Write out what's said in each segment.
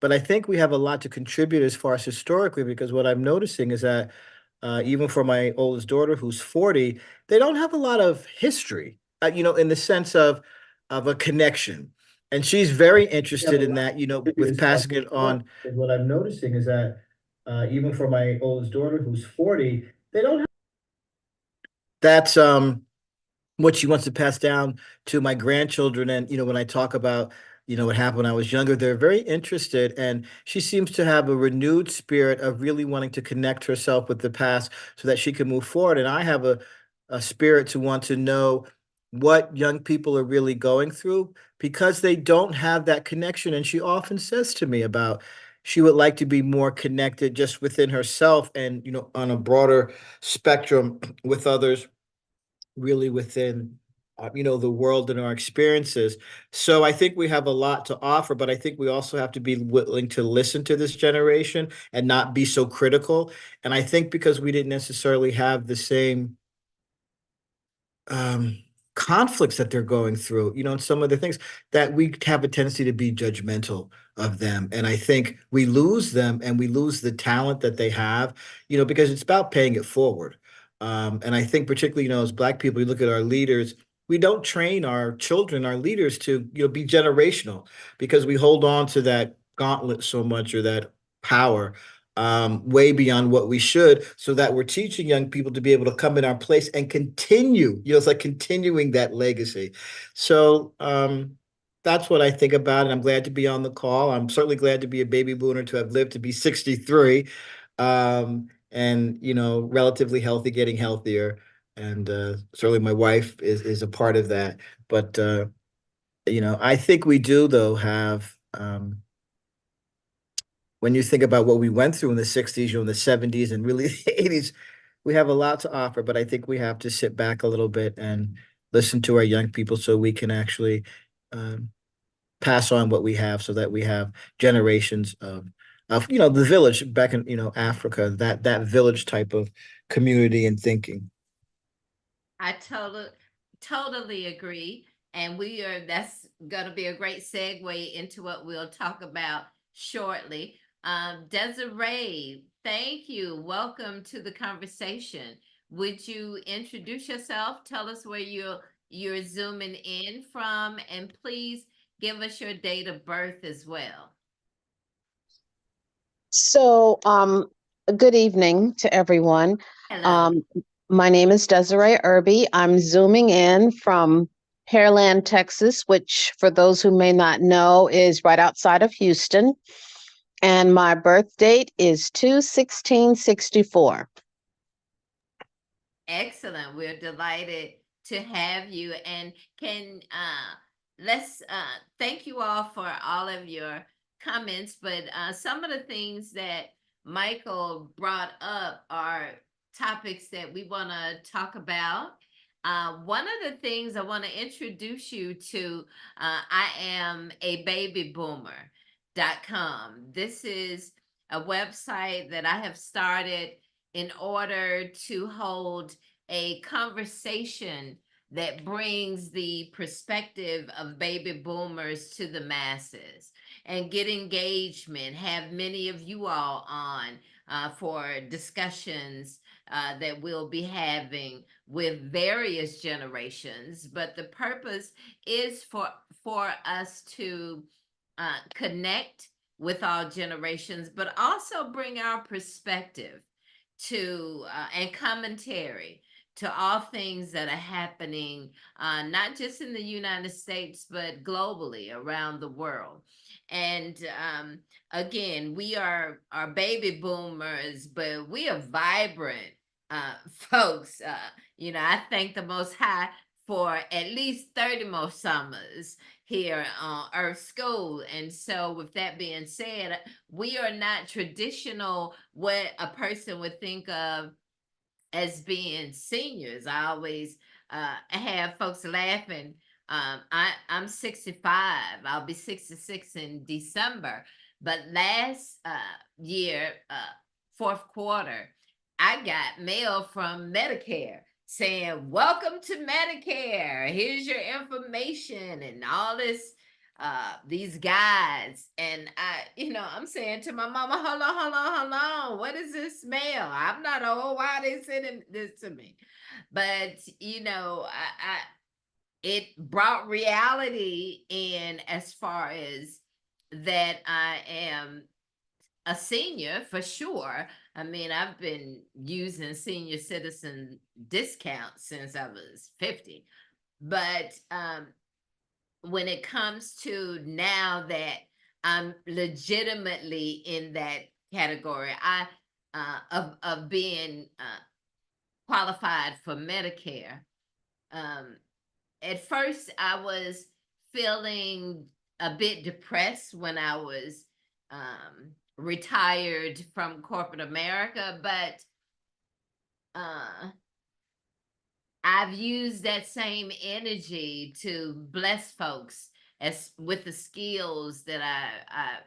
but I think we have a lot to contribute as far as historically, because what I'm noticing is that even for my oldest daughter, who's 40, they don't have a lot of history, in the sense of a connection. And she's very We have interested a in lot that, to contribute with as far as passing it historical. on. And what I'm noticing is that even for my oldest daughter, who's 40, they don't have that's what she wants to pass down to my grandchildren. And, when I talk about, what happened when I was younger, they're very interested. And she seems to have a renewed spirit of really wanting to connect herself with the past so that she can move forward. And I have a spirit to want to know what young people are really going through because they don't have that connection. And she often says to me about she would like to be more connected just within herself and, on a broader spectrum with others really within the world and our experiences. So I think we have a lot to offer, but I think we also have to be willing to listen to this generation and not be so critical. And I think because we didn't necessarily have the same um conflicts that they're going through, and some of the things that we have a tendency to be judgmental of them. And I think we lose them and we lose the talent that they have, because it's about paying it forward. And I think particularly, as Black people, you look at our leaders, we don't train our children, our leaders to, be generational because we hold on to that gauntlet so much or that power way beyond what we should, so that we're teaching young people to be able to come in our place and continue. It's like continuing that legacy. So that's what I think about it. I'm glad to be on the call. I'm certainly glad to be a baby boomer, to have lived to be 63, and relatively healthy, getting healthier. And certainly my wife is a part of that. But I think we do though have when you think about what we went through in the 60s, in the 70s, and really the 80s, we have a lot to offer, but I think we have to sit back a little bit and listen to our young people so we can actually um, pass on what we have so that we have generations of the village back in, Africa, that village type of community and thinking. I totally agree. And that's gonna be a great segue into what we'll talk about shortly. Desiree, thank you. Welcome to the conversation. Would you introduce yourself? Tell us where you're zooming in from, and please give us your date of birth as well. So, good evening to everyone. Hello. Um, my name is Desiree Irby. I'm zooming in from Pearland, Texas, which, for those who may not know, is right outside of Houston. And my birth date is 2/16/64. Excellent. We're delighted to have you. And can let's thank you all for all of your comments. But some of the things that Michael brought up are topics that we want to talk about. One of the things I want to introduce you to, I am a baby boomer.com. This is a website that I have started in order to hold a conversation that brings the perspective of baby boomers to the masses and get engagement, have many of you all on for discussions that we'll be having with various generations. But the purpose is for us to connect with all generations, but also bring our perspective to and commentary to all things that are happening, not just in the United States, but globally around the world. And again, we are baby boomers, but we are vibrant folks. I thank the Most High for at least 30 more summers here on Earth School. And so, with that being said, we are not traditional what a person would think of as being seniors. I always have folks laughing. I'm 65. I'll be 66 in December. But last year, fourth quarter, I got mail from Medicare saying, "Welcome to Medicare. Here's your information," and all this these guides, and I'm saying to my mama, hold on, what is this smell? I'm not old, why are they sending this to me? But it brought reality in, as far as that I am a senior for sure. I mean, I've been using senior citizen discounts since I was 50. But when it comes to now that I'm legitimately in that category, of being qualified for Medicare. At first, I was feeling a bit depressed when I was retired from corporate America, but I've used that same energy to bless folks as with the skills that I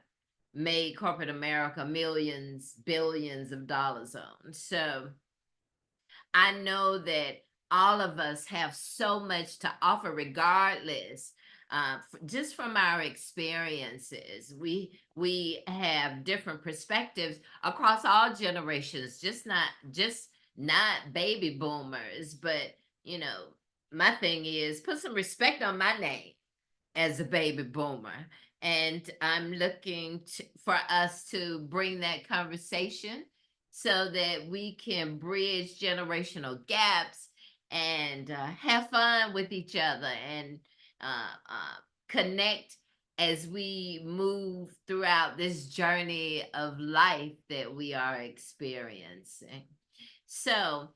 made corporate America millions, billions of dollars on. So I know that all of us have so much to offer, regardless. Just from our experiences, we have different perspectives across all generations, just not baby boomers, but my thing is put some respect on my name as a baby boomer. And I'm looking for us to bring that conversation so that we can bridge generational gaps and have fun with each other and connect as we move throughout this journey of life that we are experiencing. So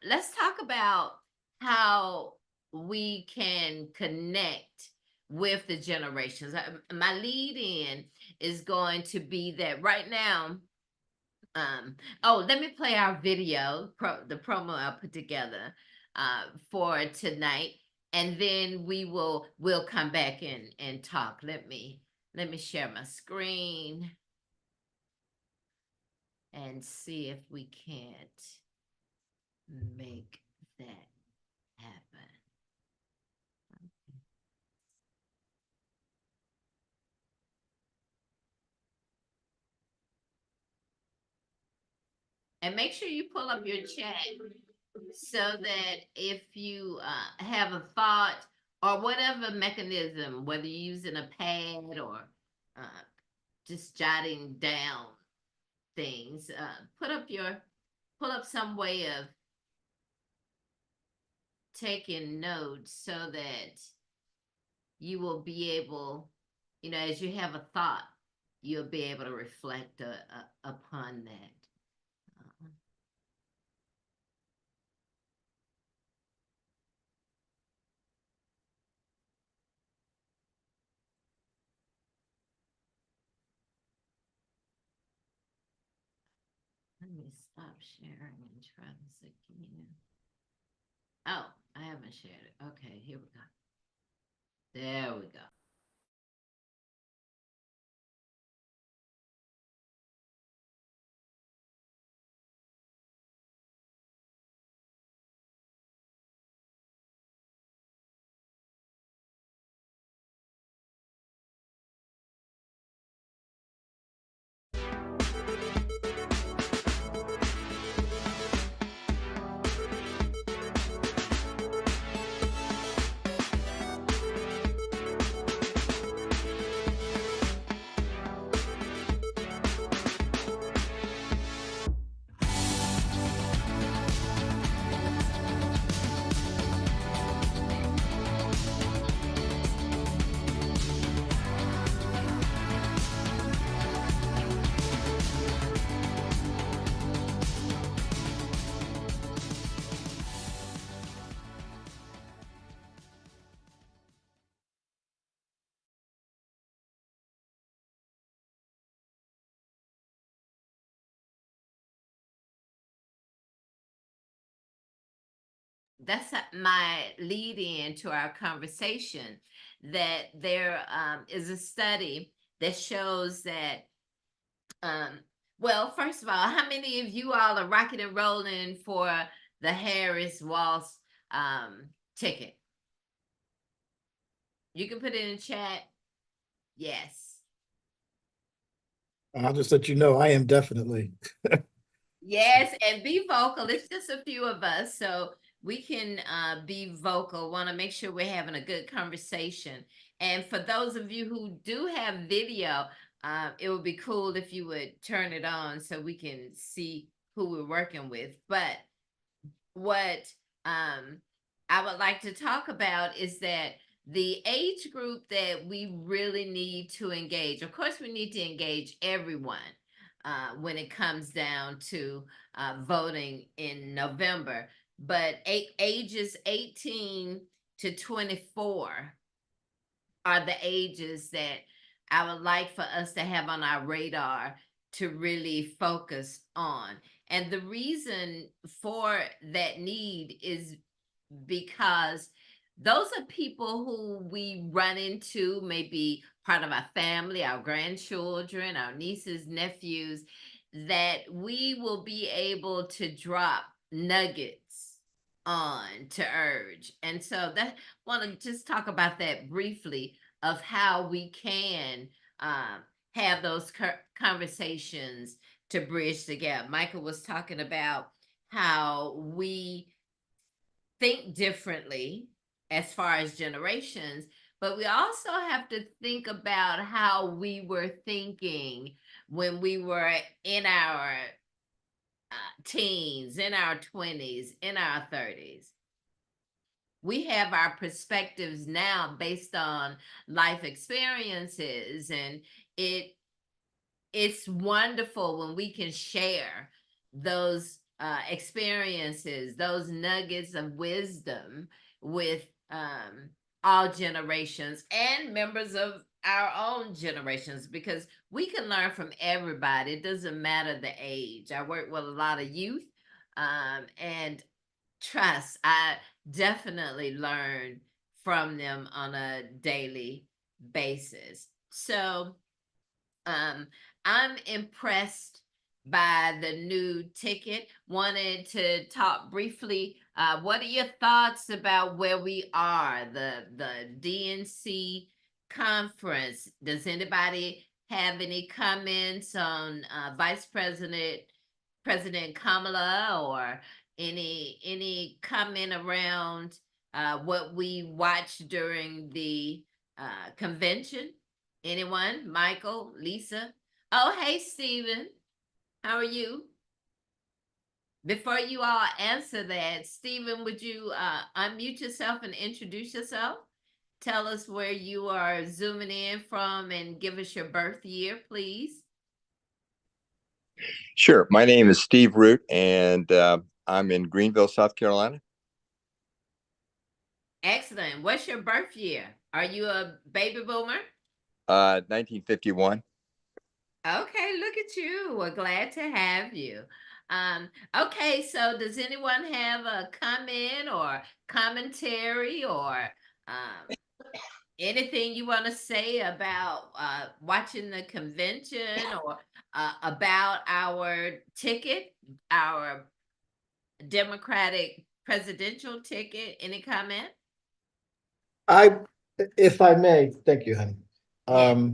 let's talk about how we can connect with the generations. My lead in is going to be that right now. Let me play our video, the promo I put together for tonight, and then we'll come back and talk. Let me share my screen and see if we can't make that happen. And make sure you pull up your chat so that if you have a thought or whatever mechanism, whether you're using a pad or just jotting down things, pull up some way of taking notes so that you will be able, as you have a thought, you'll be able to reflect upon that. Let me stop sharing and try this again. Oh, I haven't shared it. Okay, here we go. There we go. That's my lead in to our conversation, that there is a study that shows that, well, first of all, how many of you all are rocking and rolling for the Harris Waltz ticket? You can put it in chat. Yes. I'll just let you know, I am definitely. Yes, and be vocal. It's just a few of us, so we can be vocal. Want to make sure we're having a good conversation. And for those of you who do have video, it would be cool if you would turn it on so we can see who we're working with. But what I would like to talk about is that the age group that we really need to engage, of course, we need to engage everyone when it comes down to voting in November, but ages 18 to 24 are the ages that I would like for us to have on our radar to really focus on. And the reason for that need is because those are people who we run into, maybe part of our family, our grandchildren, our nieces, nephews, that we will be able to drop nuggets on to urge. And so that want to just talk about that briefly of how we can have those conversations to bridge the gap. Michael was talking about how we think differently as far as generations, but we also have to think about how we were thinking when we were in our teens, in our 20s, in our 30s. We have our perspectives now based on life experiences, and it's wonderful when we can share those experiences, those nuggets of wisdom with all generations and members of our own generations, because we can learn from everybody. It doesn't matter the age. I work with a lot of youth, and trust, I definitely learn from them on a daily basis. So I'm impressed by the new ticket. Wanted to talk briefly. What are your thoughts about where we are, the DNC conference? Does anybody have any comments on President Kamala, or any comment around what we watched during the convention? Anyone? Michael, Lisa? Oh, hey, Stephen. How are you? Before you all answer that, Stephen, would you unmute yourself and introduce yourself? Tell us where you are zooming in from and give us your birth year, please. Sure. My name is Steve Root, and I'm in Greenville, South Carolina. Excellent. What's your birth year? Are you a baby boomer? 1951. Okay, look at you. We're glad to have you. Okay, so does anyone have a comment or commentary or anything you want to say about watching the convention, or about our ticket, our Democratic presidential ticket? Any comment? If I may, thank you, honey. Yeah.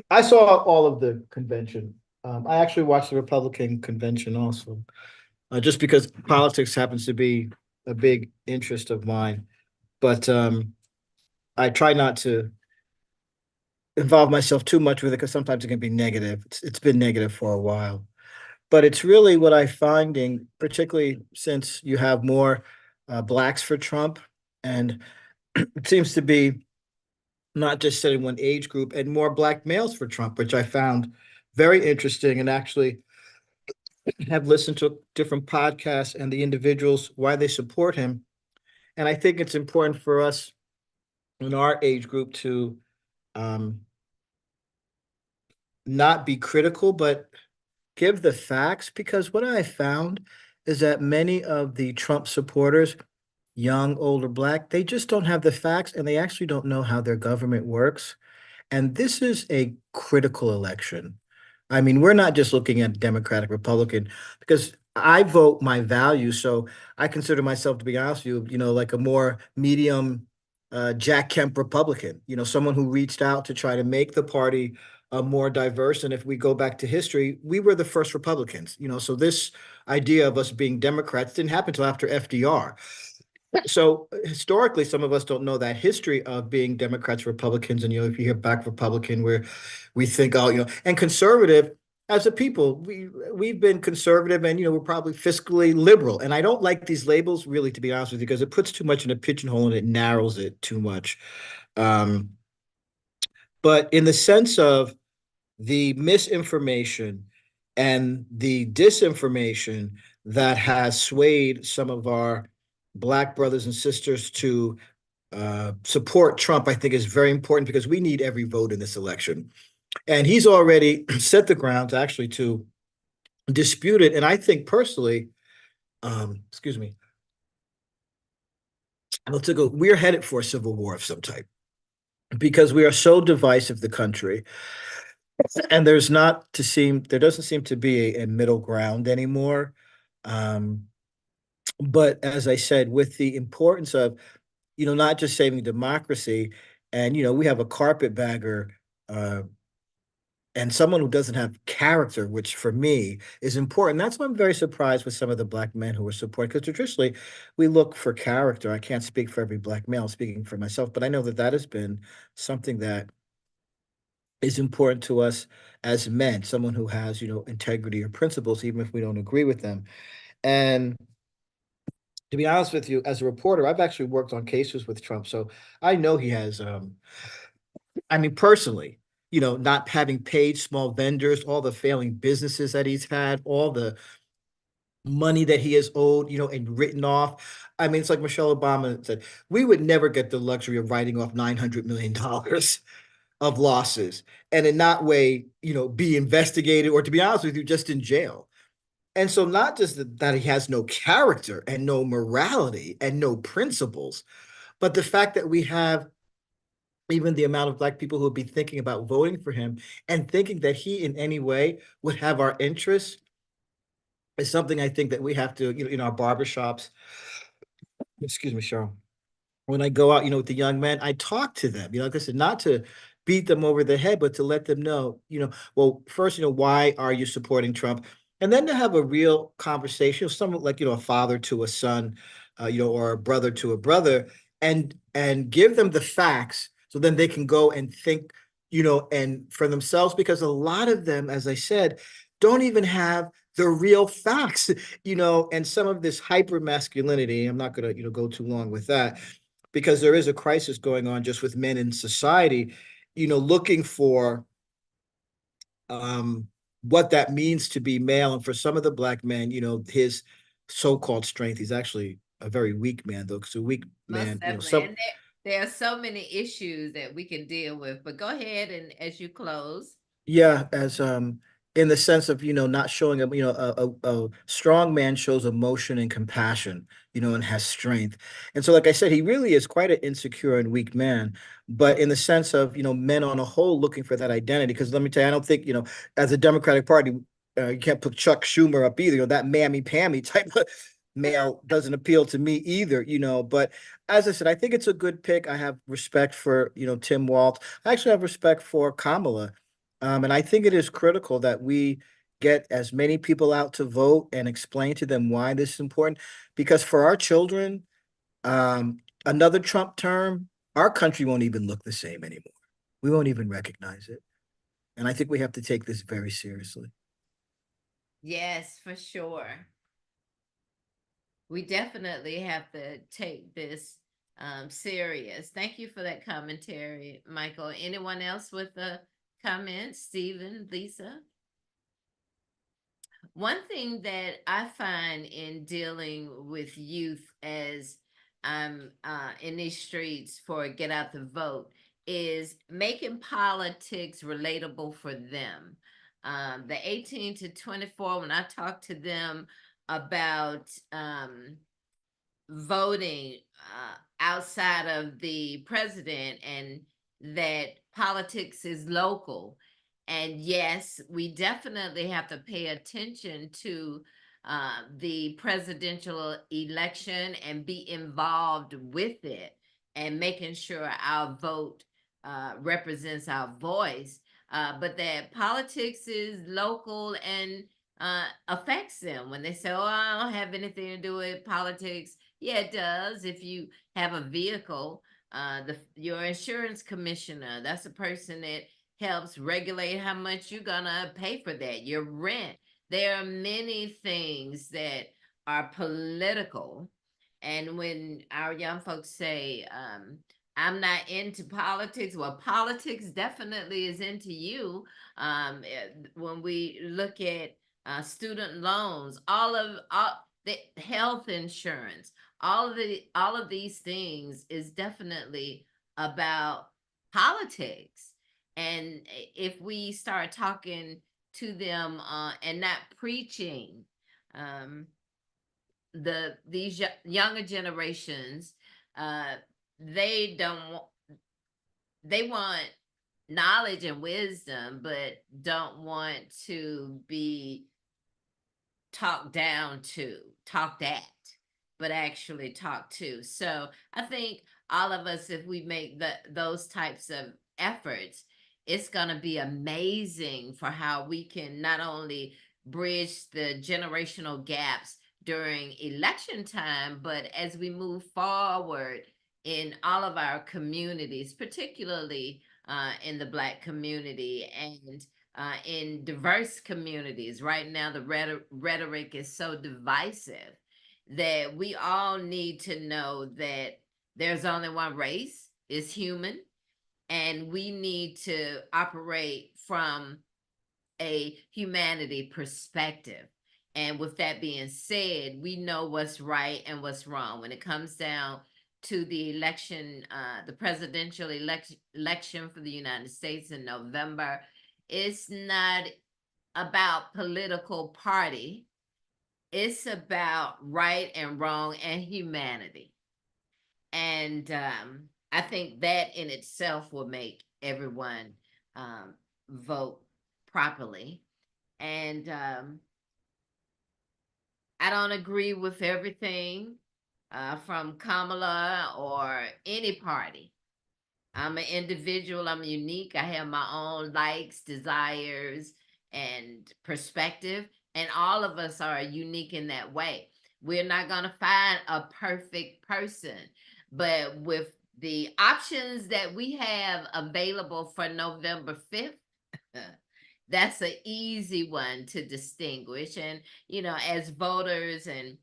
I saw all of the convention. I actually watched the Republican convention also, just because politics happens to be a big interest of mine. But I try not to involve myself too much with it, because sometimes it can be negative. It's been negative for a while. But it's really what I'm finding, particularly since you have more blacks for Trump, and it seems to be not just setting one age group, and more black males for Trump, which I found very interesting, and actually have listened to different podcasts and the individuals, why they support him. And I think it's important for us in our age group to not be critical, but give the facts, because what I found is that many of the Trump supporters, young, older, black, they just don't have the facts, and they actually don't know how their government works. And this is a critical election. I mean, we're not just looking at Democratic, Republican, because I vote my values. So I consider myself, to be honest with you, like a more medium Jack Kemp Republican, someone who reached out to try to make the party more diverse. And if we go back to history, we were the first Republicans, so this idea of us being Democrats didn't happen until after FDR. So historically, some of us don't know that history of being Democrats, Republicans, and if you hear back Republican, where we think, oh, and conservative. As a people, we've been conservative, and we're probably fiscally liberal. And I don't like these labels, really, to be honest with you, because it puts too much in a pigeonhole and it narrows it too much. But in the sense of the misinformation and the disinformation that has swayed some of our Black brothers and sisters to support Trump, I think is very important, because we need every vote in this election. And he's already set the ground to dispute it. And I think personally, excuse me, we're headed for a civil war of some type, because we are so divisive, the country, and there doesn't seem to be a middle ground anymore. But as I said, with the importance of, not just saving democracy, and, we have a carpetbagger, and someone who doesn't have character, which for me is important. That's why I'm very surprised with some of the Black men who are supporting, because traditionally we look for character. I can't speak for every Black male, speaking for myself, but I know that has been something that is important to us as men, someone who has, integrity or principles, even if we don't agree with them. And to be honest with you, as a reporter, I've actually worked on cases with Trump, so I know he has, personally, not having paid small vendors, all the failing businesses that he's had, all the money that he has owed, and written off. It's like Michelle Obama said, we would never get the luxury of writing off $900 million of losses and in that way, be investigated, or, to be honest with you, just in jail. And so not just that he has no character and no morality and no principles, but the fact that we have even the amount of Black people who would be thinking about voting for him and thinking that he in any way would have our interests is something I think that we have to, in our barbershops. Excuse me, Cheryl. When I go out, with the young men, I talk to them, like I said, not to beat them over the head, but to let them know, well, first, why are you supporting Trump? And then to have a real conversation, somewhat like, a father to a son, or a brother to a brother, and give them the facts, so then they can go and think, and for themselves, because a lot of them, as I said, don't even have the real facts, and some of this hyper masculinity. I'm not going to, go too long with that, because there is a crisis going on just with men in society, looking for what that means to be male. And for some of the Black men, his so-called strength, he's actually a very weak man, though, because a weak man, And there are so many issues that we can deal with, but go ahead and as you close. Yeah, as in the sense of, not showing him, a strong man shows emotion and compassion, and has strength. And so, like I said, he really is quite an insecure and weak man, but in the sense of, men on a whole looking for that identity. Because let me tell you, I don't think, as a Democratic Party, you can't put Chuck Schumer up either. That mammy-pammy type of male doesn't appeal to me either, but as I said, I think it's a good pick. I have respect for, Tim Walz. I actually have respect for Kamala. And I think it is critical that we get as many people out to vote and explain to them why this is important. Because for our children, another Trump term, our country won't even look the same anymore. We won't even recognize it. And I think we have to take this very seriously. Yes, for sure. We definitely have to take this serious. Thank you for that commentary, Michael. Anyone else with a comment? Stephen, Lisa? One thing that I find in dealing with youth as I'm in these streets for Get Out the Vote is making politics relatable for them. The 18 to 24, when I talk to them about voting outside of the president, and that politics is local. And yes, we definitely have to pay attention to the presidential election and be involved with it. and making sure our vote represents our voice, but that politics is local and affects them when they say, "Oh, I don't have anything to do with politics." Yeah, it does. If you have a vehicle, your insurance commissioner, that's a person that helps regulate how much you're gonna pay for that. Your rent. There are many things that are political, and when our young folks say, I'm not into politics, well, politics definitely is into you. When we look at student loans, all the health insurance, all of these things is definitely about politics. And if we start talking to them and not preaching, these younger generations, they don't want, they want knowledge and wisdom, but don't want to be talked down to, talked at, but actually talked to. So I think all of us, if we make those types of efforts, it's going to be amazing for how we can not only bridge the generational gaps during election time, but as we move forward in all of our communities, particularly in the Black community and in diverse communities. Right now, the rhetoric is so divisive that we all need to know that there's only one race, is human, and we need to operate from a humanity perspective. And with that being said, we know what's right and what's wrong when it comes down to the election, the presidential election for the United States in November. It's not about political party. It's about right and wrong and humanity. And I think that in itself will make everyone vote properly. And I don't agree with everything from Kamala or any party. I'm an individual, I'm unique, I have my own likes, desires, and perspective, and all of us are unique in that way. We're not going to find a perfect person, but with the options that we have available for November 5th, that's an easy one to distinguish. And, as voters and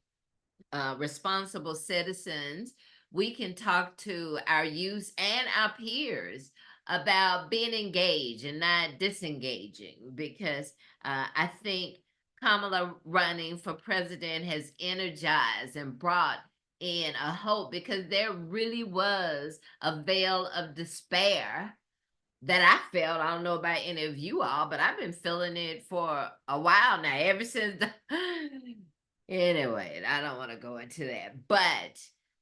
responsible citizens, we can talk to our youth and our peers about being engaged and not disengaging, because I think Kamala running for president has energized and brought in a hope, because there really was a veil of despair that I felt. I don't know about any of you all, but I've been feeling it for a while now, ever since anyway, I don't want to go into that, but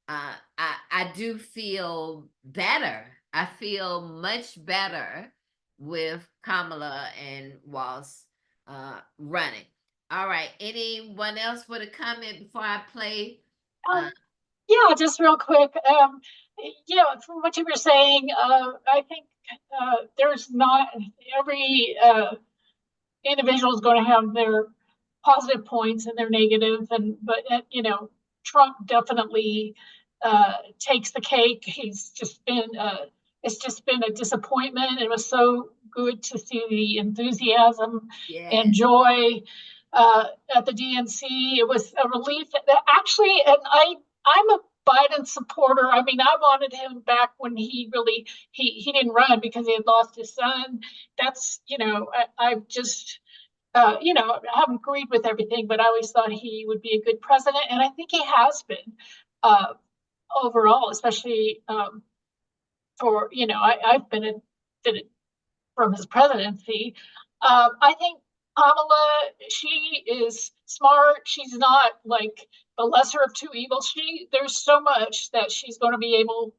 I do feel better. I feel much better with Kamala and Walz running. All right. Anyone else with a comment before I play? Yeah, just real quick. From what you were saying, I think there's not every individual is going to have their positive points and their negative, but Trump definitely takes the cake. He's just been it's just been a disappointment. It was so good to see the enthusiasm and joy at the DNC. It was a relief that actually, and I'm a Biden supporter. I mean, I wanted him back when he didn't run because he had lost his son. That's, I've just, I haven't agreed with everything, but I always thought he would be a good president. And I think he has been overall, especially for, I've been from his presidency. I think Kamala, she is smart. She's not like the lesser of two evils. There's so much that she's going to be able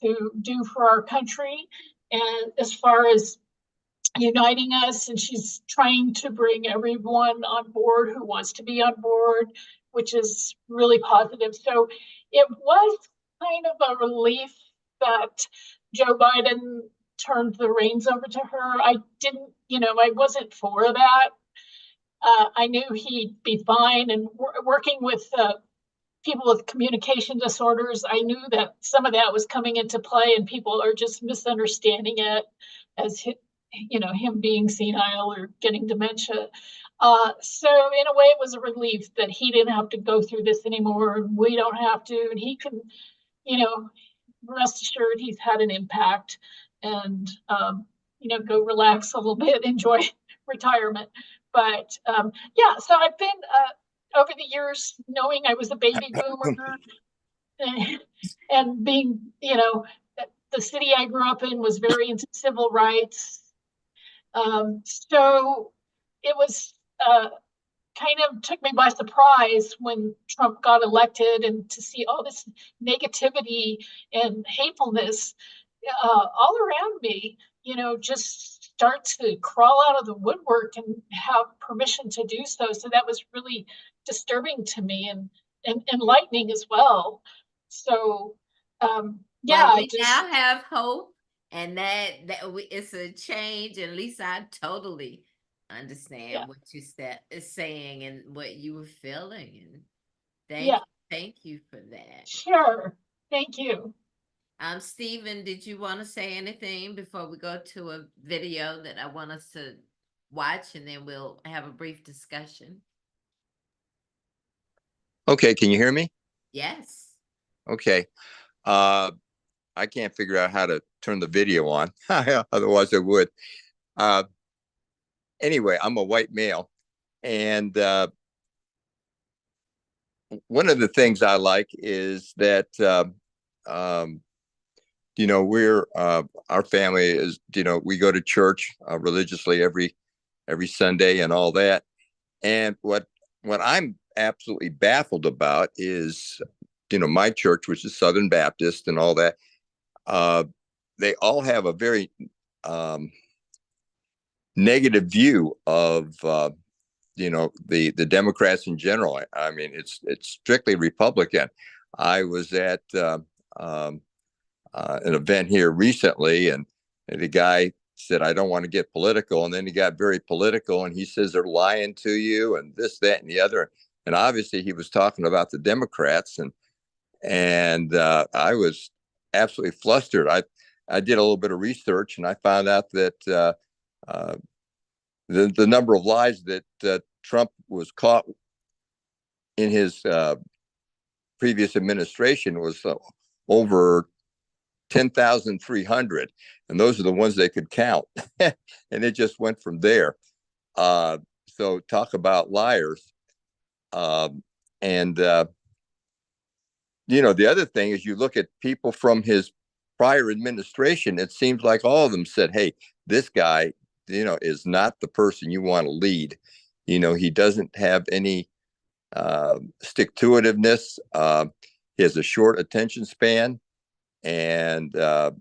to do for our country. And as far as uniting us, and she's trying to bring everyone on board who wants to be on board, which is really positive. So it was kind of a relief that Joe Biden turned the reins over to her. I didn't, I wasn't for that. I knew he'd be fine. And working with people with communication disorders, I knew that some of that was coming into play, and people are just misunderstanding it as him being senile or getting dementia. So in a way, it was a relief that he didn't have to go through this anymore, and we don't have to, and he can, rest assured he's had an impact, and go relax a little bit, enjoy retirement. But yeah, so I've been over the years, knowing I was a baby boomer and being, the city I grew up in was very into civil rights. So it was kind of took me by surprise when Trump got elected, and to see all this negativity and hatefulness all around me, just start to crawl out of the woodwork and have permission to do so. So that was really disturbing to me, and enlightening as well. So yeah, Well, we now have hope, and it's a change. At least I totally understand what you is saying and what you were feeling. And thank you for that. Sure. Thank you. Stephen, did you want to say anything before we go to a video that I want us to watch, and then we'll have a brief discussion? Okay, can you hear me? Yes. Okay. I can't figure out how to turn the video on. Otherwise I would. Anyway, I'm a white male, and one of the things I like is that we're our family is, we go to church religiously every Sunday and all that. And what I'm absolutely baffled about is, my church, which is Southern Baptist and all that, they all have a very negative view of the Democrats in general. I mean, it's strictly Republican. I was at an event here recently, and the guy said, "I don't want to get political," and then he got very political, and he says they're lying to you and this, that, and the other. And obviously, he was talking about the Democrats, and I was absolutely flustered. I did a little bit of research, and I found out that the number of lies that Trump was caught in his previous administration was over 10,300, and those are the ones they could count, and it just went from there. So talk about liars. And the other thing is, you look at people from his prior administration, it seems like all of them said, "Hey, this guy, is not the person you want to lead. He doesn't have any stick-to-itiveness. He has a short attention span, and so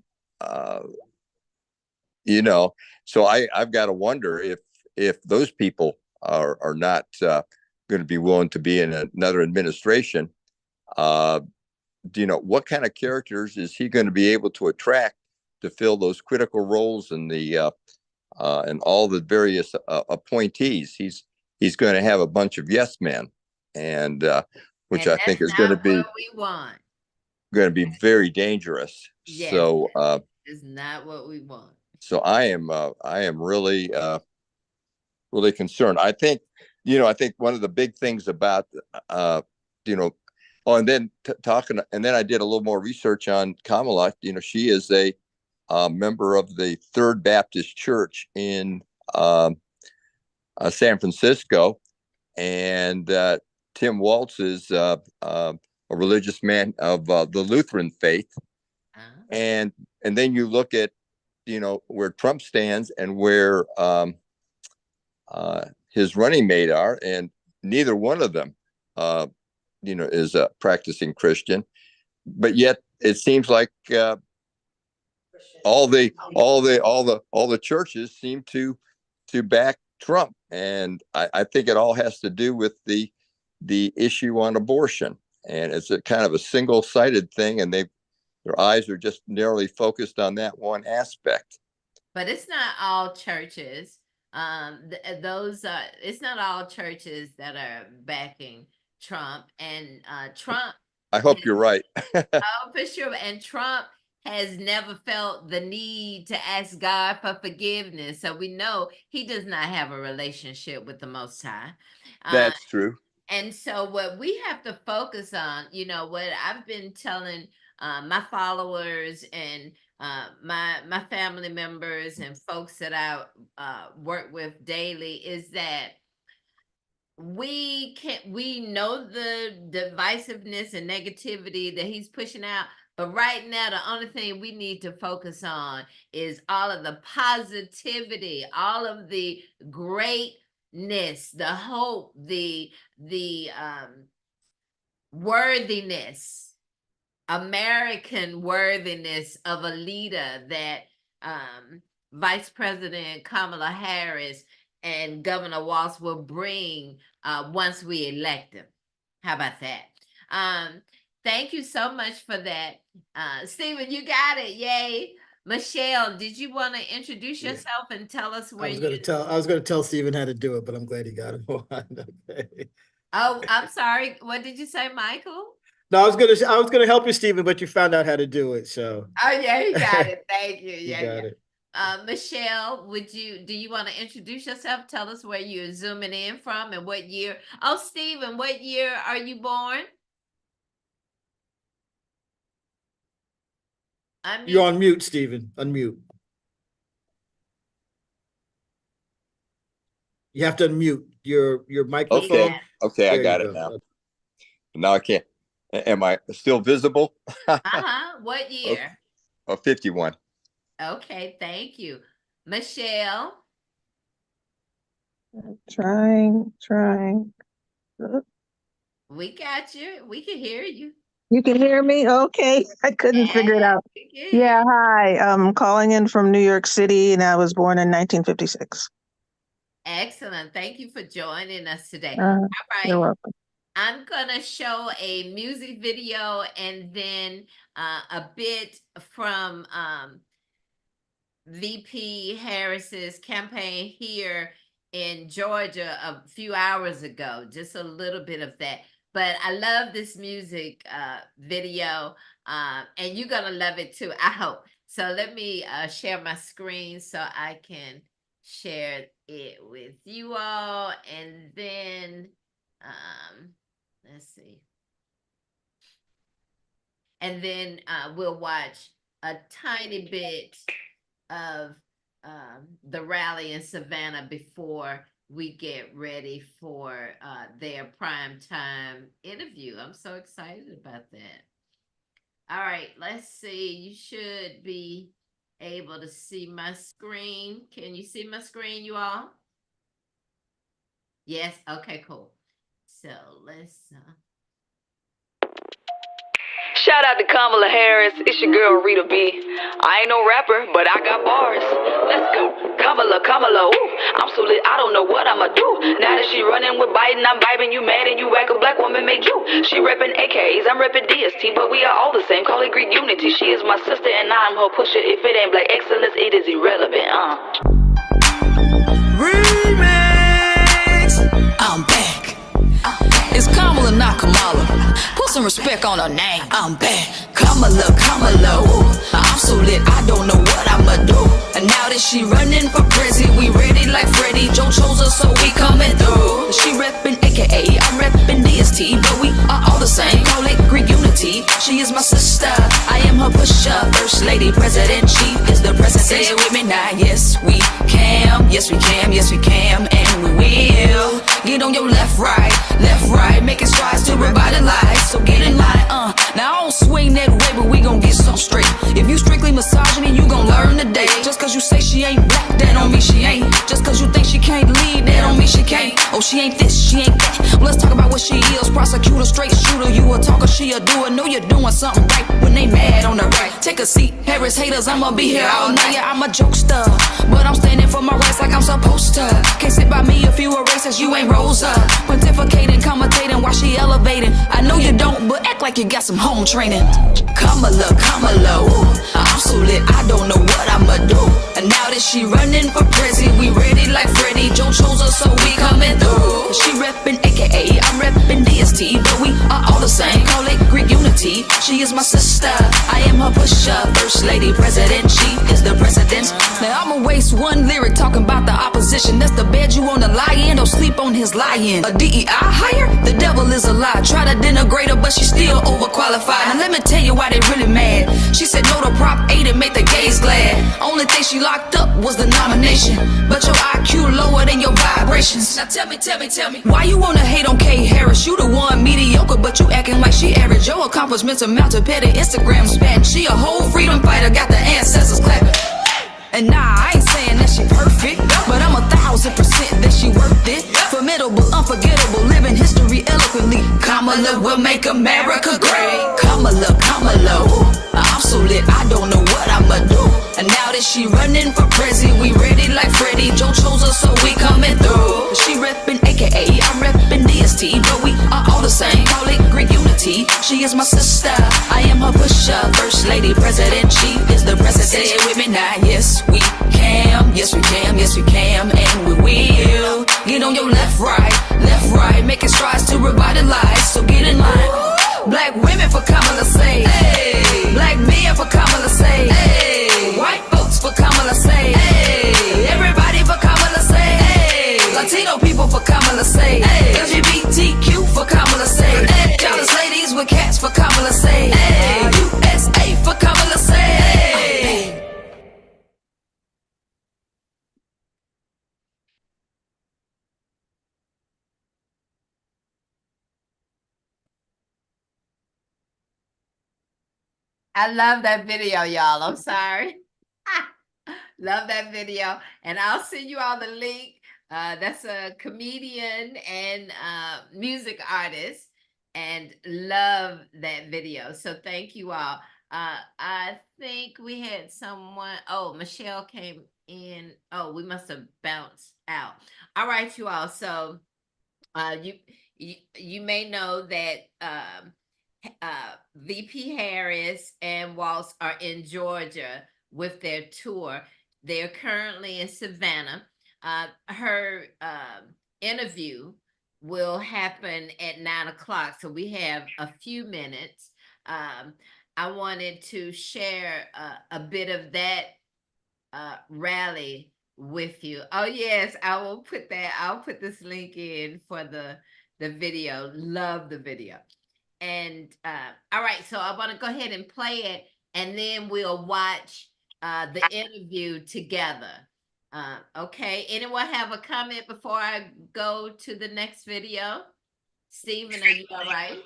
I've got to wonder if those people are not going to be willing to be in another administration. What kind of characters is he going to be able to attract to fill those critical roles in the and all the various appointees? He's going to have a bunch of yes men, and which I think is going to be what we want. Going to be very dangerous. Yes, so is not what we want. So I am really really concerned. I think one of the big things about and then and then I did a little more research on Kamala. She is a member of the Third Baptist Church in San Francisco, and Tim Walz is a religious man of the Lutheran faith. And then you look at where Trump stands and where his running mate are, and neither one of them is a practicing Christian, but yet it seems like all the churches seem to back Trump, and I think it all has to do with the issue on abortion, and it's a kind of a single-sided thing, and their eyes are just narrowly focused on that one aspect. But it's not all churches. It's not all churches that are backing Trump, and Trump. I hope you're right. Oh, for sure. And Trump has never felt the need to ask God for forgiveness. So we know he does not have a relationship with the Most High. That's true. And so what we have to focus on, what I've been telling my followers and my family members and folks that I work with daily is that we know the divisiveness and negativity that he's pushing out. But right now, the only thing we need to focus on is all of the positivity, all of the greatness, the hope, the worthiness, American worthiness of a leader that Vice President Kamala Harris and Governor Walz will bring once we elect him. How about that? Thank you so much for that. Stephen, you got it. Yay. Michelle, did you want to introduce yourself and tell us where I was going to tell Stephen how to do it, but I'm glad he got it on. Okay. Oh, I'm sorry. What did you say, Michael? No, I was gonna help you, Stephen, but you found out how to do it. So. Oh yeah, you got it. Thank you. You Yeah, got yeah. it. Michelle, do you want to introduce yourself? Tell us where you're zooming in from and what year. Oh, Stephen, what year are you born? You're on mute, Stephen. Unmute. You have to unmute your microphone. Okay, I There got you it go. now. Now I can't. Am I still visible? What year? Oh, 51. Okay, thank you. Michelle. Trying. We got you. We can hear you. You can hear me? Okay. I couldn't figure it out. We can hear Yeah, you. hi. I'm calling in from New York City and I was born in 1956. Excellent. Thank you for joining us today. Uh, All You're right. welcome. I'm gonna show a music video and then a bit from VP Harris's campaign here in Georgia a few hours ago, just a little bit of that. But I love this music video and you're gonna love it too, I hope. So let me share my screen so I can share it with you all, and then let's see. And then we'll watch a tiny bit of the rally in Savannah before we get ready for their prime time interview. I'm so excited about that. All right, let's see. You should be able to see my screen. Can you see my screen, you all? Yes, okay, cool. So let's Shout out to Kamala Harris. It's your girl Rita B. I ain't no rapper, but I got bars. Let's go. Kamala, ooh. I'm so lit, I don't know what I'ma do. Now that she running with Biden, I'm vibing. You mad and you act a black woman made you. She reppin' AKs, I'm reppin' DST, but we are all the same. Call it Greek unity. She is my sister and I'm her pusher. If it ain't black excellence, it is irrelevant. Remix. I'm back. It's Kamala, not Kamala. Put some respect on her name. I'm back. Kamala, ooh. I'm so lit, I don't know what I'ma do. And now that she running for president, we ready like Freddie. Joe chose us, so we coming through. She reppin' AKA, I'm reppin' DST, but we are all the same. Call it Greek unity. She is my sister, I am her pusher. First lady, president, she is the president. Say it with me now. Yes, we can. Yes, we can. Yes, we can. And we will. Get on your left, right, making strides to revitalize. So get in line, Now I don't swing that way, but we gon' get some straight. If you strictly misogyny, you gon' learn today. Just cause you say she ain't black, that don't mean she ain't. Just cause you think she can't lead, that don't mean she can't. Oh, she ain't this, she ain't that. Well, let's talk about what she is. Prosecutor, straight shooter. You a talker, she a doer. Know you're doing something right when they mad on the right. Take a seat, Harris haters, I'ma be here all night. Yeah, I'm a jokester, but I'm standing for my rights like I'm supposed to. Can't sit by me if you a racist, you ain't Rosa. Pontificating, commentating while she elevating. I know you don't, but act like you got some home training. Kamala, Kamala, ooh, I'm so lit, I don't know what I'ma do. And now that she running for president, we ready like Freddie. Joe chose us, so we coming through. She reppin' AKA, I'm reppin' DST, but we are all the same. Call it Greek unity. She is my sister, I am her pusher. First lady, president, she is the president. Now I'ma waste one lyric talking about the opposition. That's the bed you wanna lie in, don't sleep on his lying. A DEI hire? The devil is a lie. Try to denigrate her, but she's still overqualified. Now let me tell you why they really mad. She said no to Prop 8 and make the gays glad. Only thing she locked up was the nomination, but your IQ lower than your vibrations. Now tell me, why you wanna hate on Kay Harris? You the one mediocre, but you acting like she average. Your accomplishments amount to petty Instagram spatting. She a whole freedom fighter, got the ancestors clapping. And nah, I ain't saying that she perfect, but I'm 1000% that she worth it. Formidable, unforgettable, living history eloquently. Kamala will make America great. Kamala, Kamala, ooh, I'm so lit, I don't know what I'ma do. And now that she running for president, we ready like Freddie. Joe chose us, so we coming through. She reppin' AKA, I'm reppin' DST, but we are all the same. Call it Greek unity. She is my sister, I am her pusher. First lady, president, she is the president. Say it with me now, yes we can, yes we can, yes we can, and we will. Get on your left, right, making strides to revitalize. So get in line. Black women for Kamala say, hey. Black men for Kamala say, hey. White folks for Kamala say, hey. Everybody for Kamala say, hey. Latino people for Kamala say, hey. LGBTQ for Kamala say, hey. Jealous ladies with cats for Kamala say, hey. USA for Kamala say, hey. I love that video, y'all. I'm sorry. Love that video. And I'll send you all the link. That's a comedian and music artist, and love that video. So thank you all. I think we had someone. Oh, Michelle came in. Oh, we must have bounced out. All right, you all. So you may know that VP Harris and Waltz are in Georgia with their tour. They're currently in Savannah. Her interview will happen at 9 o'clock, so we have a few minutes. I wanted to share a bit of that rally with you. Oh yes, I will put that. I'll put this link in for the video. Love the video. And all right, so I want to go ahead and play it, and then we'll watch the interview together. Okay, anyone have a comment before I go to the next video? Stephen, are you all right?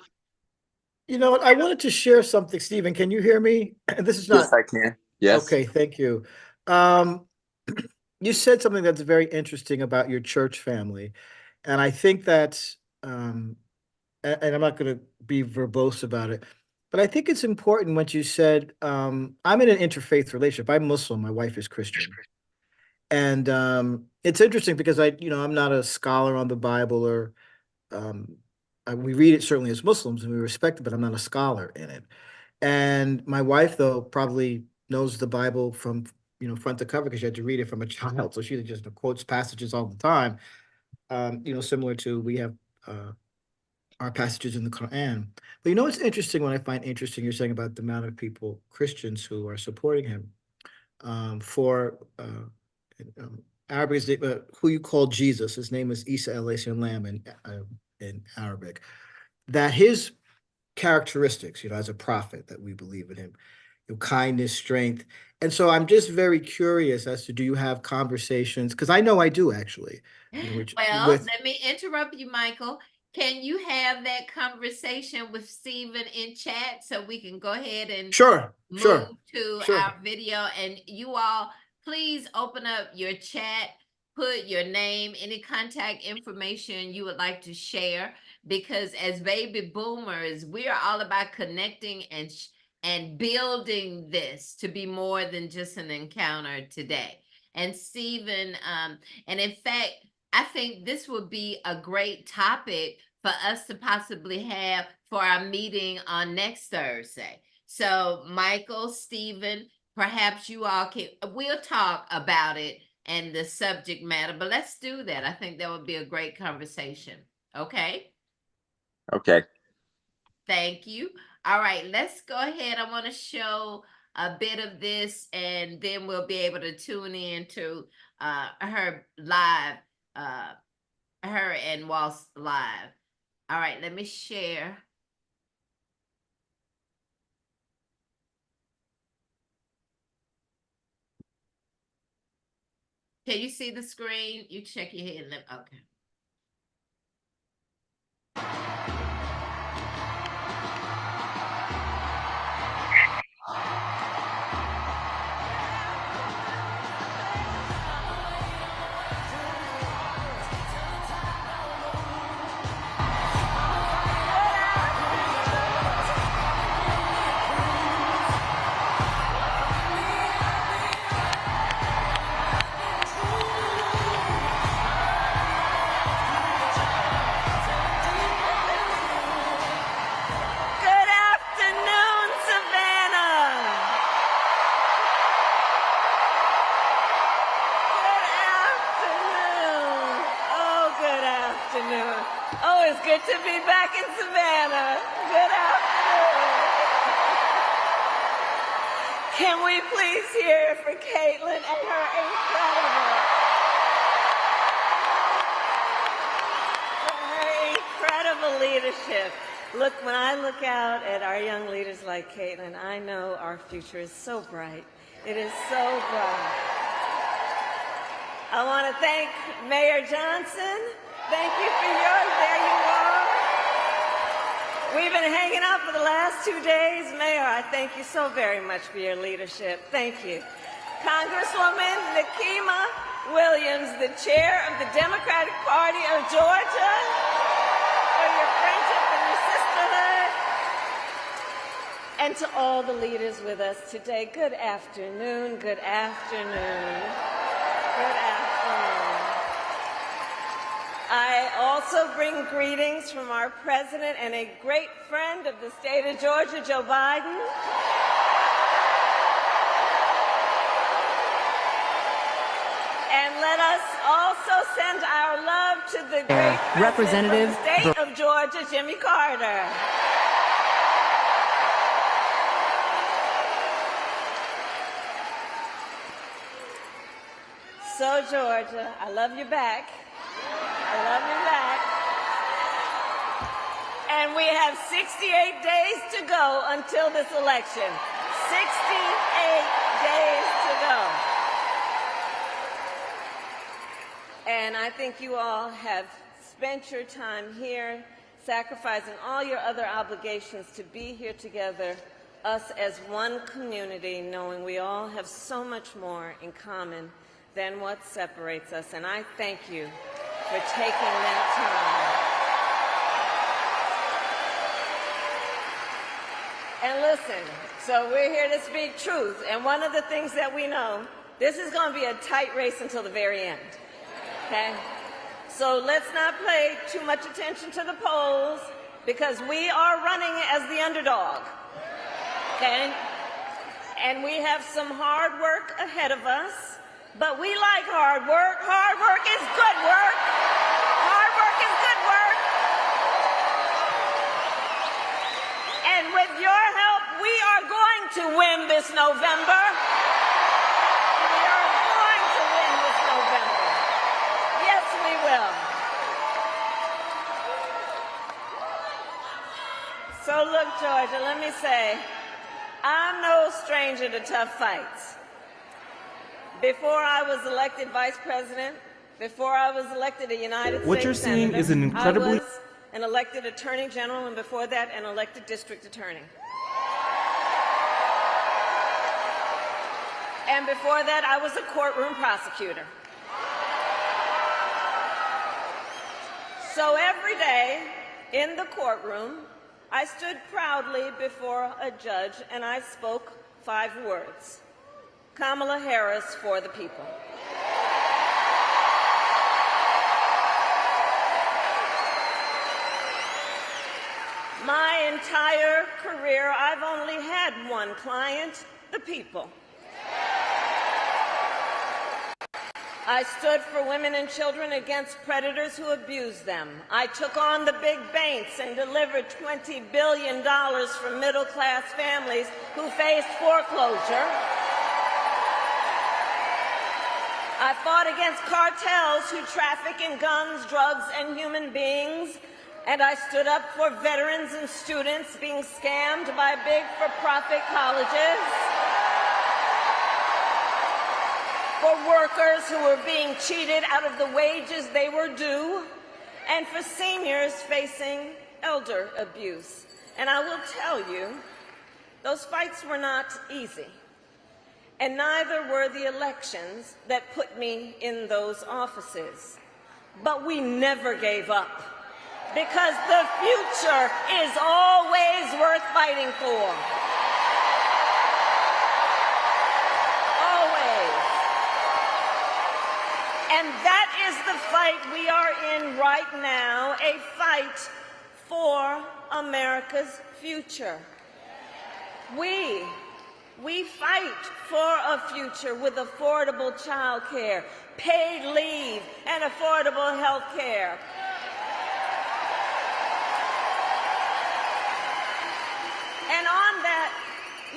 You know what? I wanted to share something, Stephen. Can you hear me? This is not. Yes, I can. Yes. Okay, thank you. You said something that's very interesting about your church family, and I think that's and I'm not going to be verbose about it, but I think it's important what you said. I'm in an interfaith relationship. I'm Muslim. My wife is Christian. And it's interesting because I'm not a scholar on the Bible, or we read it certainly as Muslims and we respect it, but I'm not a scholar in it. And my wife, though, probably knows the Bible from front to cover because she had to read it from a child. So she just quotes passages all the time. Similar to we have our passages in the Quran. But it's interesting, what I find interesting, you're saying about the amount of people, Christians, who are supporting him for Arabic is who you call Jesus. His name is Isa alayhi salam in Arabic. That his characteristics, as a prophet, that we believe in him, kindness, strength. And so I'm just very curious as to, do you have conversations? Because I know I do, actually. Well, let me interrupt you, Michael. Can you have that conversation with Stephen in chat so we can go ahead and move to our video? And you all, please open up your chat put your name, any contact information you would like to share, because as baby boomers, we are all about connecting and building this to be more than just an encounter today. And Stephen, and in fact, I think this would be a great topic for us to possibly have for our meeting on next Thursday. So Michael, Stephen, perhaps you all we'll talk about it and the subject matter, but let's do that. I think that would be a great conversation. Okay? Okay. Thank you. All right, let's go ahead. I want to show a bit of this, and then we'll be able to tune in to her live, her and Walt's live. All right, let me share. Can you see the screen? You check your head. Okay. Good afternoon, Savannah. Good afternoon. Oh, good afternoon. Oh, it's good to be back in Savannah. Good afternoon. Can we please hear for Caitlin and her incredible leadership? Look, when I look out at our young leaders like Caitlin, I know our future is so bright. It is so bright. I want to thank Mayor Johnson. Thank you for yours. There you are. We've been hanging out for the last 2 days. Mayor, I thank you so very much for your leadership. Thank you. Congresswoman Nikema Williams, the chair of the Democratic Party of Georgia, for your friendship and your sisterhood. And to all the leaders with us today, good afternoon, good afternoon, good afternoon. I also bring greetings from our president and a great friend of the state of Georgia, Joe Biden. And let us also send our love to the great Representative from the state of Georgia, Jimmy Carter. So, Georgia, I love you back. I love you back. And we have 68 days to go until this election. 68 days to go. And I think you all have spent your time here, sacrificing all your other obligations to be here together, us as one community, knowing we all have so much more in common than what separates us. And I thank you for taking that time. And listen, so we're here to speak truth. And one of the things that we know, this is going to be a tight race until the very end. Okay? So let's not pay too much attention to the polls, because we are running as the underdog. Okay? And we have some hard work ahead of us, but we like hard work. Hard work is good work. Hard work is good work. And with your help, we are going to win this November. We are going to win this November. Yes, we will. So look, Georgia, let me say, I'm no stranger to tough fights. Before I was elected vice president, before I was elected a United States What you're seeing senator, is an incredibly... I was an elected attorney general, and before that, an elected district attorney. And before that, I was a courtroom prosecutor. So every day in the courtroom, I stood proudly before a judge and I spoke 5 words: Kamala Harris for the people. My entire career, I've only had one client: the people. I stood for women and children against predators who abused them. I took on the big banks and delivered $20 billion for middle-class families who faced foreclosure. I fought against cartels who traffic in guns, drugs, and human beings. And I stood up for veterans and students being scammed by big for-profit colleges, for workers who were being cheated out of the wages they were due, and for seniors facing elder abuse. And I will tell you, those fights were not easy, and neither were the elections that put me in those offices. But we never gave up, because the future is always worth fighting for. Always. And that is the fight we are in right now, a fight for America's future. We fight for a future with affordable child care, paid leave, and affordable health care. And on that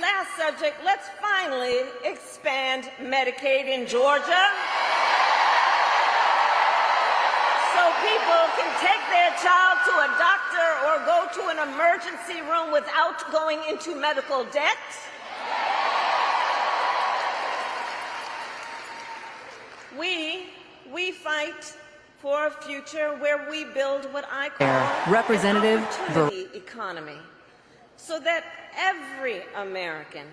last subject, let's finally expand Medicaid in Georgia so people can take their child to a doctor or go to an emergency room without going into medical debt. We fight for a future where we build what I call Representative an opportunity economy, so that every American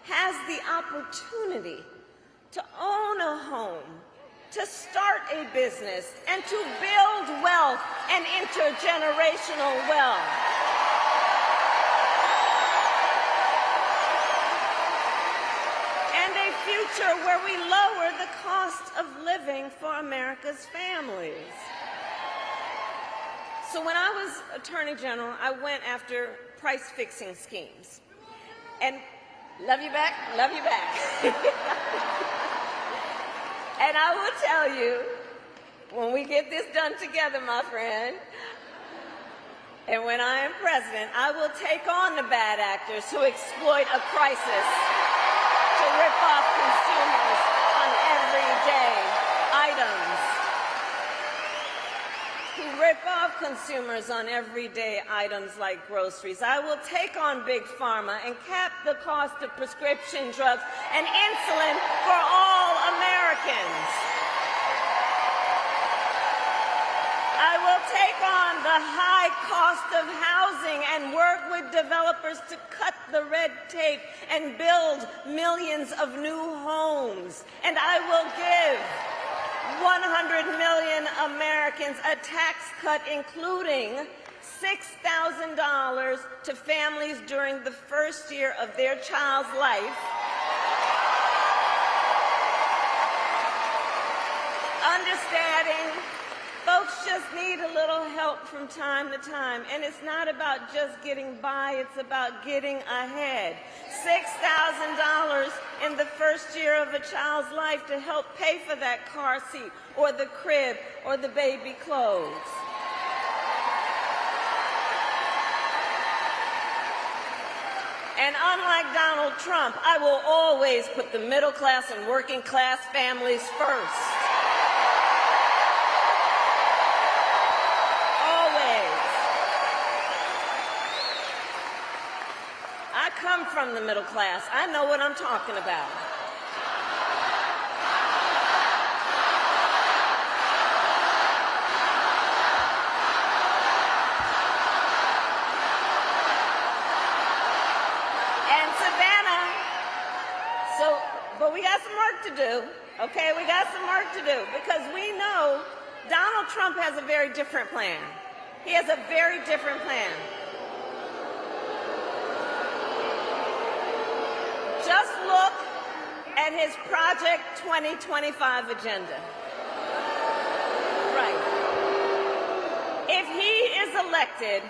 has the opportunity to own a home, to start a business, and to build wealth and intergenerational wealth. And a future where we lower the cost of living for America's families. So when I was Attorney General, I went after price-fixing schemes. And love you back. And I will tell you, when we get this done together, my friend, and when I am president, I will take on the bad actors who exploit a crisis to rip off consumers on everyday items. Who rip off consumers on everyday items like groceries. I will take on Big Pharma and cap the cost of prescription drugs and insulin for all Americans. I will take on the high cost of housing and work with developers to cut the red tape and build millions of new homes. And I will give 100 million Americans a tax cut, including $6,000 to families during the first year of their child's life. Understanding folks just need a little help from time to time, and it's not about just getting by, it's about getting ahead. $6,000 in the first year of a child's life to help pay for that car seat or the crib or the baby clothes. And unlike Donald Trump, I will always put the middle class and working class families first. I come from the middle class. I know what I'm talking about. And Savannah, but we got some work to do, okay? We got some work to do because we know Donald Trump has a very different plan. He has a very different plan. Just look at his Project 2025 agenda. Right. If he is elected,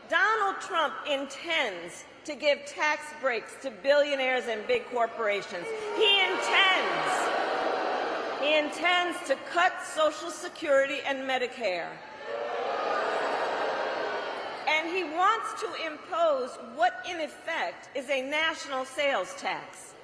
Donald Trump intends to give tax breaks to billionaires and big corporations. He intends to cut Social Security and Medicare. And he wants to impose what, in effect, is a national sales tax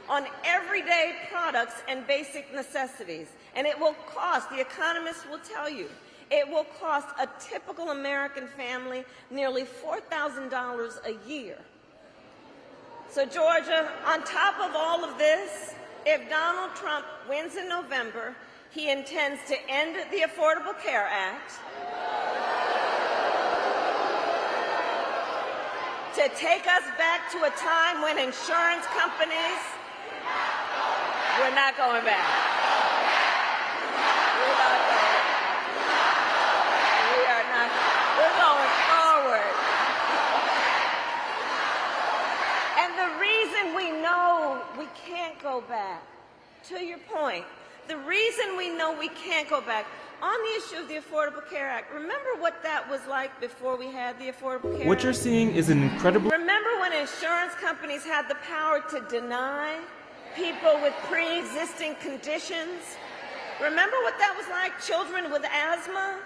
on everyday products and basic necessities. And it will cost, the economists will tell you, it will cost a typical American family nearly $4,000 a year. So, Georgia, on top of all of this, if Donald Trump wins in November, he intends to end the Affordable Care Act, to take us back to a time when insurance companies, we're not going back. We're not going. We are not. We're going forward. And the reason we know we can't go back, to your point, the reason we know we can't go back on the issue of the Affordable Care Act, remember what that was like before we had the Affordable Care Act? What you're seeing is an incredible... Remember when insurance companies had the power to deny people with pre-existing conditions? Remember what that was like? Children with asthma,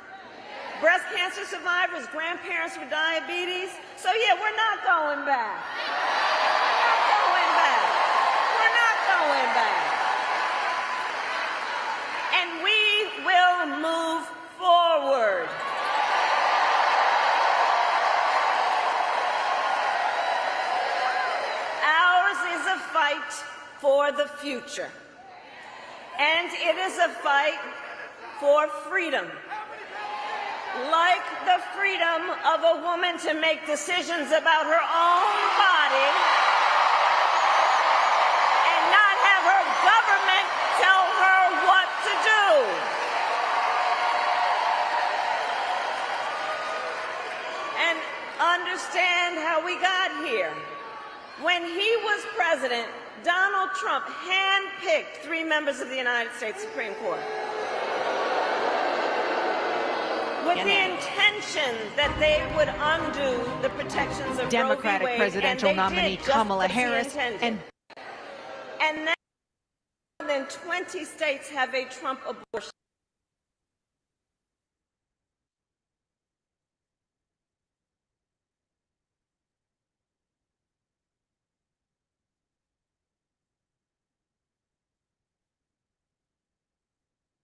breast cancer survivors, grandparents with diabetes. So yeah, we're not going back. We're not going back. We're not going back. And we will move forward. Ours is a fight for the future. And it is a fight for freedom. Like the freedom of a woman to make decisions about her own body and not have her government tell her what to do. And understand how we got here. When he was president, Donald Trump handpicked 3 members of the United States Supreme Court with the intention that they would undo the protections of Democratic Roe v. Wade, presidential and they nominee did just Kamala as he Harris intended. And now more than 20 states have a Trump abortion.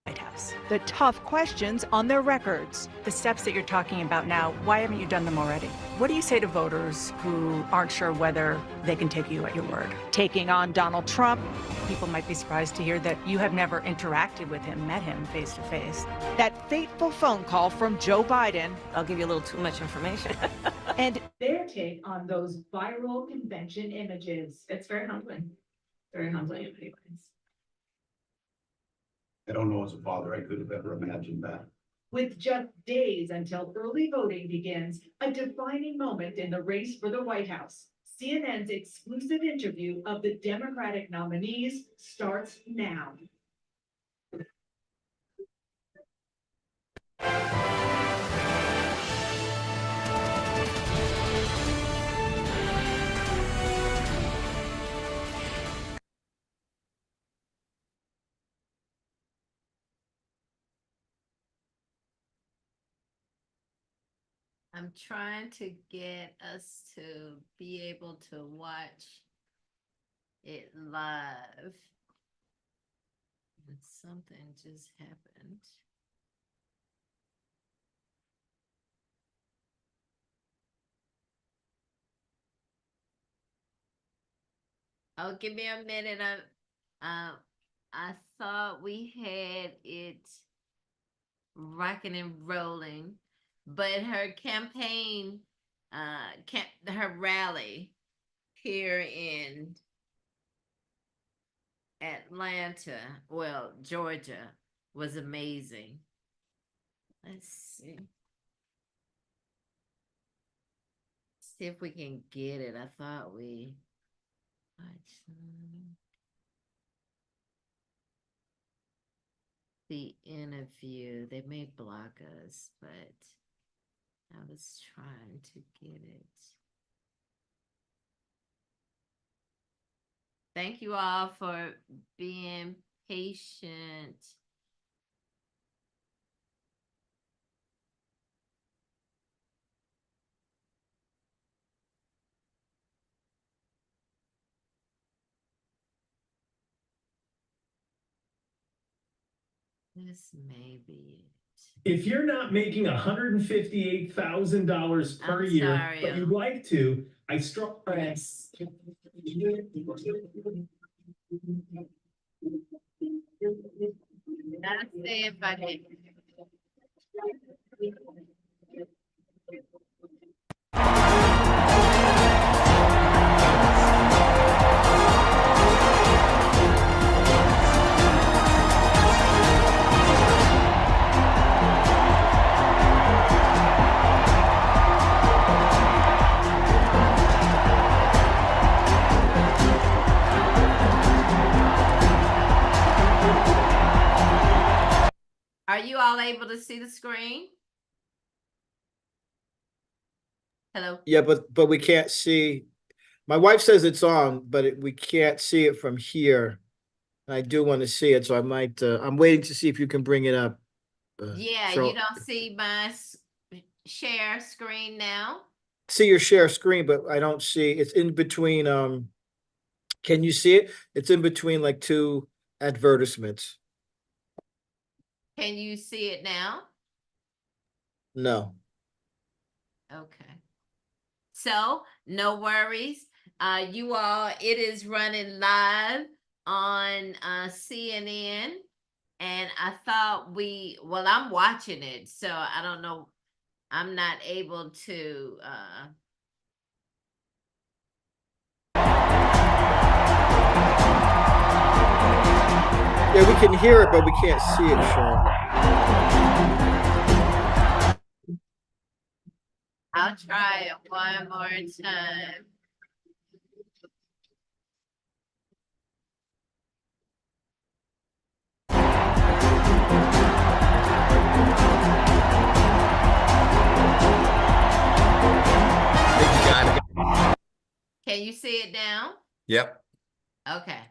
White House. The tough questions on their records. The steps that you're talking about now, why haven't you done them already? What do you say to voters who aren't sure whether they can take you at your word? Taking on Donald Trump, people might be surprised to hear that you have never interacted with him, met him face to face. That fateful phone call from Joe Biden. I'll give you a little too much information. And their take on those viral convention images. It's very humbling. Very humbling in many ways. I don't know as a father, I could have ever imagined that. With just days until early voting begins, a defining moment in the race for the White House. CNN's exclusive interview of the Democratic nominees starts now. I'm trying to get us to be able to watch it live. And something just happened. Oh, give me a minute. I thought we had it rocking and rolling. But her campaign, her rally here in Atlanta, well, Georgia, was amazing. Let's see. See if we can get it. I thought we watched the interview. They may block us, but I was trying to get it. Thank you all for being patient. This may be it. If you're not making $158,000 per I'm year, sorry, but you'd like to, I strongly. Press. Let's see if I can. Are you all able to see the screen? Hello? Yeah, but we can't see. My wife says it's on, but we can't see it from here. I do want to see it, so I might, I'm waiting to see if you can bring it up. Yeah, Cheryl. you don't see my share screen now? See your share screen, but I don't see, it's in between, can you see it? It's in between like two advertisements. Can you see it now? No. Okay. So, no worries. You all, it is running live on CNN. And I thought well, I'm watching it, so I don't know. I'm not able to Yeah, we can hear it, but we can't see it, Cheryl. I'll try it one more time. Can you see it now? Yep. Okay.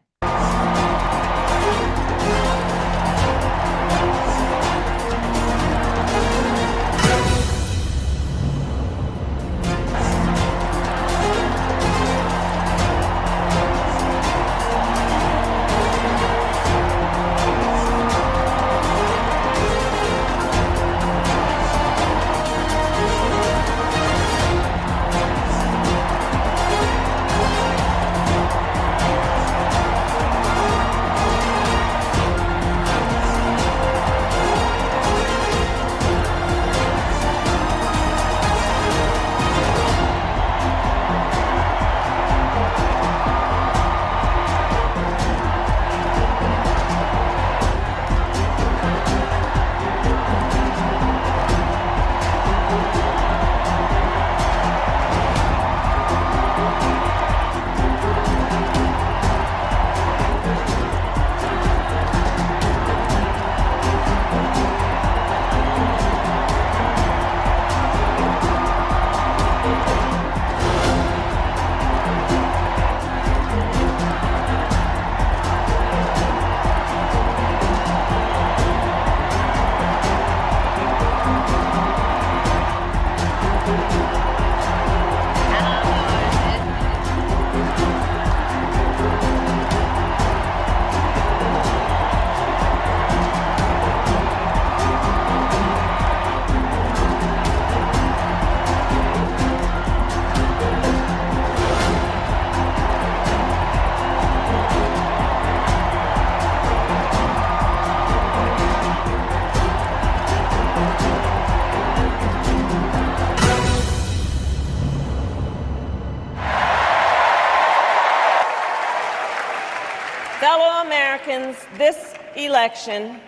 Fellow Americans, this election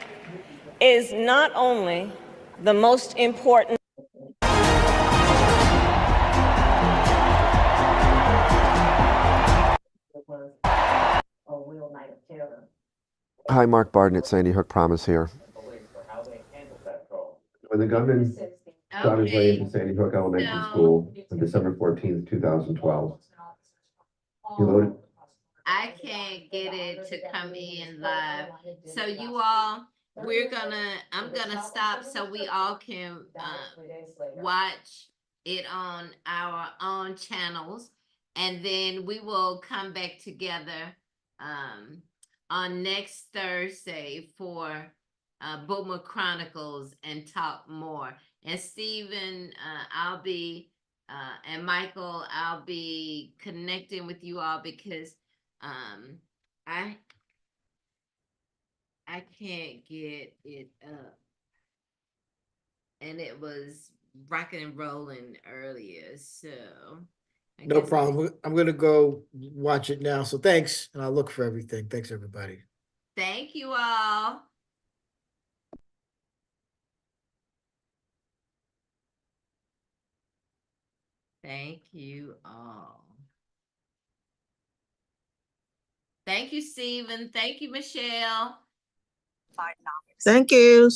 is not only the most important. Hi, Mark Barden at Sandy Hook Promise here. When the gunman shot his way Okay, into Sandy Hook Elementary so- School on December 14th, 2012, he loaded. I can't get it to come in live. So you all, I'm gonna stop so we all can, watch it on our own channels. And then we will come back together, on next Thursday for, Boomer Chronicles and talk more. And Stephen, I'll be, and Michael, I'll be connecting with you all because I can't get it up. And it was rocking and rolling earlier, so. I No guess- problem. I'm gonna go watch it now. So thanks, and I'll look for everything. Thanks, everybody. Thank you all. Thank you all. Thank you, Stephen. Thank you, Michelle. Thank you.